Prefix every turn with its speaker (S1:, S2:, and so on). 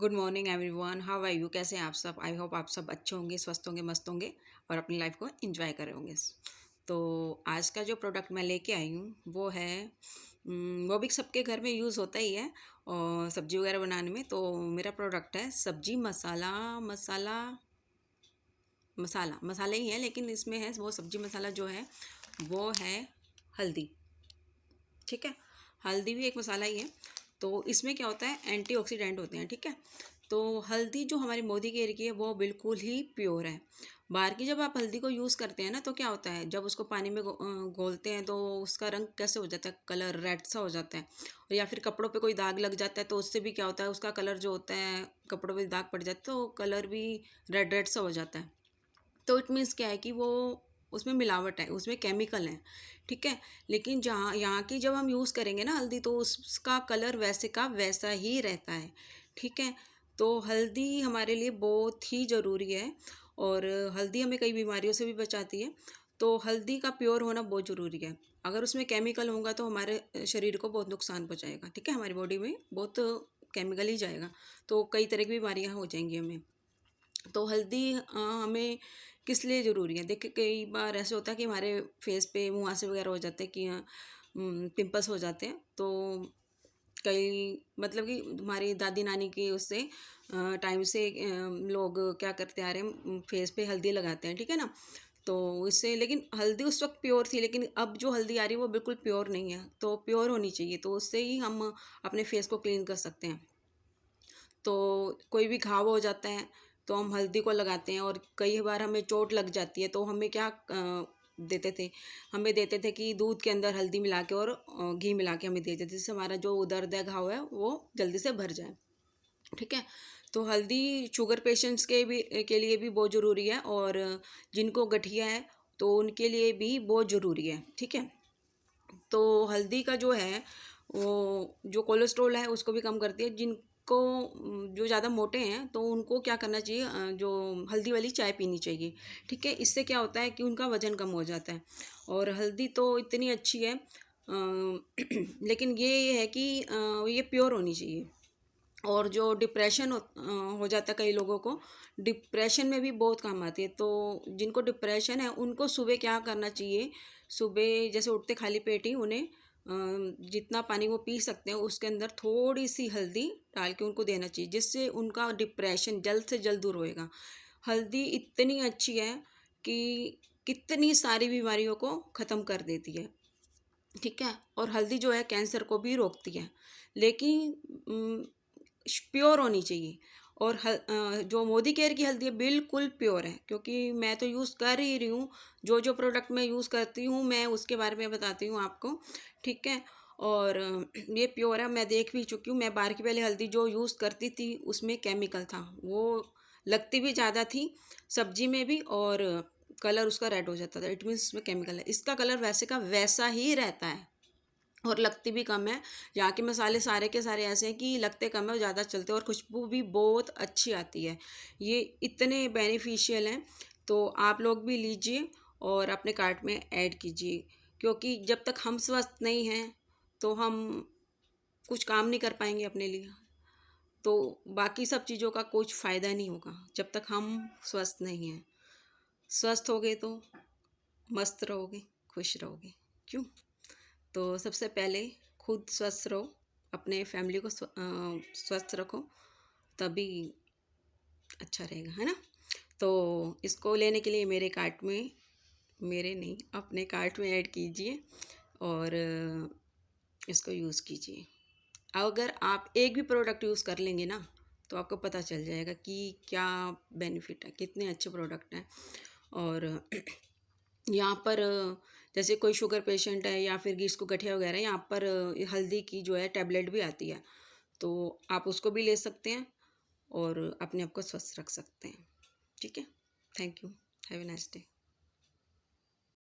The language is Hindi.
S1: Good morning everyone, how are you? कैसे हैं आप सब? आई होप आप सब अच्छे होंगे, स्वस्थ होंगे, मस्त होंगे और अपनी लाइफ को एंजॉय कर रहे होंगे। तो आज का जो प्रोडक्ट मैं लेके आई हूँ वो है वो भी सबके घर में यूज़ होता ही है और सब्जी वगैरह बनाने में। तो मेरा प्रोडक्ट है सब्जी मसाला मसाला मसाला मसाला ही है, लेकिन इसमें है वो सब्जी मसाला जो है वो है हल्दी। ठीक है, हल्दी भी एक मसाला ही है। तो इसमें क्या होता है, एंटीऑक्सीडेंट होते हैं। ठीक है, तो हल्दी जो हमारी मोदी केयर की है वो बिल्कुल ही प्योर है। बाहर की जब आप हल्दी को यूज़ करते हैं ना, तो क्या होता है, जब उसको पानी में घोलते हैं तो उसका रंग कैसे हो जाता है, कलर रेड सा हो जाता है। और या फिर कपड़ों पे कोई दाग लग जाता है तो उससे भी क्या होता है, उसका कलर जो होता है, कपड़ों पे दाग पड़ जाता है तो कलर भी रेड रेड सा हो जाता है। तो इट मीन्स क्या है कि वो उसमें मिलावट है, उसमें केमिकल है। ठीक है, लेकिन जहाँ यहाँ की जब हम यूज़ करेंगे ना हल्दी, तो उसका कलर वैसे का वैसा ही रहता है। ठीक है, तो हल्दी हमारे लिए बहुत ही ज़रूरी है और हल्दी हमें कई बीमारियों से भी बचाती है। तो हल्दी का प्योर होना बहुत ज़रूरी है। अगर उसमें केमिकल होगा तो हमारे शरीर को बहुत नुकसान पहुँचाएगा। ठीक है, हमारी बॉडी में बहुत केमिकल ही जाएगा, तो कई तरह की बीमारियाँ हो जाएंगी हमें। तो हल्दी हमें किस लिए ज़रूरी है? देखिए, कई बार ऐसे होता है कि हमारे फेस पे मुहासे वगैरह हो जाते हैं, कि पिंपल्स हो जाते हैं। तो कई मतलब कि हमारी दादी नानी की उससे टाइम से लोग क्या करते आ रहे हैं, फेस पे हल्दी लगाते हैं। ठीक है ना, तो इससे, लेकिन हल्दी उस वक्त प्योर थी, लेकिन अब जो हल्दी आ रही है वो बिल्कुल प्योर नहीं है। तो प्योर होनी चाहिए, तो उससे ही हम अपने फेस को क्लीन कर सकते हैं। तो कोई भी घाव हो जाता है तो हम हल्दी को लगाते हैं, और कई बार हमें चोट लग जाती है तो हमें क्या देते थे, हमें देते थे कि दूध के अंदर हल्दी मिला के और घी मिला के हमें देते थे, जिससे हमारा जो दर्द है, घाव है, वो जल्दी से भर जाए। ठीक है, तो हल्दी शुगर पेशेंट्स के लिए भी बहुत ज़रूरी है, और जिनको गठिया है तो उनके लिए भी बहुत ज़रूरी है। ठीक है, तो हल्दी का जो है वो जो कोलेस्ट्रॉल है उसको भी कम करती है। जिनको जो ज़्यादा मोटे हैं तो उनको क्या करना चाहिए, जो हल्दी वाली चाय पीनी चाहिए। ठीक है, इससे क्या होता है कि उनका वज़न कम हो जाता है। और हल्दी तो इतनी अच्छी है, लेकिन ये है कि ये प्योर होनी चाहिए। और जो डिप्रेशन हो जाता है कई लोगों को, डिप्रेशन में भी बहुत काम आती है। तो जिनको डिप्रेशन है उनको सुबह क्या करना चाहिए, सुबह जैसे उठते खाली पेट ही उन्हें जितना पानी वो पी सकते हैं उसके अंदर थोड़ी सी हल्दी डाल के उनको देना चाहिए, जिससे उनका डिप्रेशन जल्द से जल्द दूर होएगा। हल्दी इतनी अच्छी है कि कितनी सारी बीमारियों को ख़त्म कर देती है। ठीक है, और हल्दी जो है कैंसर को भी रोकती है, लेकिन प्योर होनी चाहिए। और जो मोदी केयर की हल्दी है बिल्कुल प्योर है, क्योंकि मैं तो यूज़ कर ही रही हूँ। जो जो प्रोडक्ट मैं यूज़ करती हूँ मैं उसके बारे में बताती हूँ आपको। ठीक है, और ये प्योर है, मैं देख भी चुकी हूँ। मैं बाहर की पहले हल्दी जो यूज़ करती थी उसमें केमिकल था, वो लगती भी ज़्यादा थी सब्जी में भी, और कलर उसका रेड हो जाता था। इट मीन्स इसमें केमिकल है। इसका कलर वैसे का वैसा ही रहता है और लगती भी कम है। यहाँ के मसाले सारे के सारे ऐसे हैं कि लगते कम है और ज़्यादा चलते हैं, और खुशबू भी बहुत अच्छी आती है। ये इतने बेनिफिशियल हैं, तो आप लोग भी लीजिए और अपने कार्ट में ऐड कीजिए, क्योंकि जब तक हम स्वस्थ नहीं हैं तो हम कुछ काम नहीं कर पाएंगे अपने लिए। तो बाकी सब चीज़ों का कुछ फ़ायदा नहीं होगा जब तक हम स्वस्थ नहीं हैं। स्वस्थ होगे तो मस्त रहोगे, खुश रहोगे। क्यों? तो सबसे पहले खुद स्वस्थ रहो, अपने फैमिली को स्वस्थ रखो, तभी अच्छा रहेगा, है ना। तो इसको लेने के लिए मेरे कार्ट में, मेरे नहीं, अपने कार्ट में ऐड कीजिए और इसको यूज़ कीजिए। अगर आप एक भी प्रोडक्ट यूज़ कर लेंगे ना, तो आपको पता चल जाएगा कि क्या बेनिफिट है, कितने अच्छे प्रोडक्ट हैं। और यहाँ पर जैसे कोई शुगर पेशेंट है या फिर जिसको गठिया वगैरह है, यहाँ पर हल्दी की जो है टैबलेट भी आती है, तो आप उसको भी ले सकते हैं और अपने आप को स्वस्थ रख सकते हैं। ठीक है, thank you, have a nice day.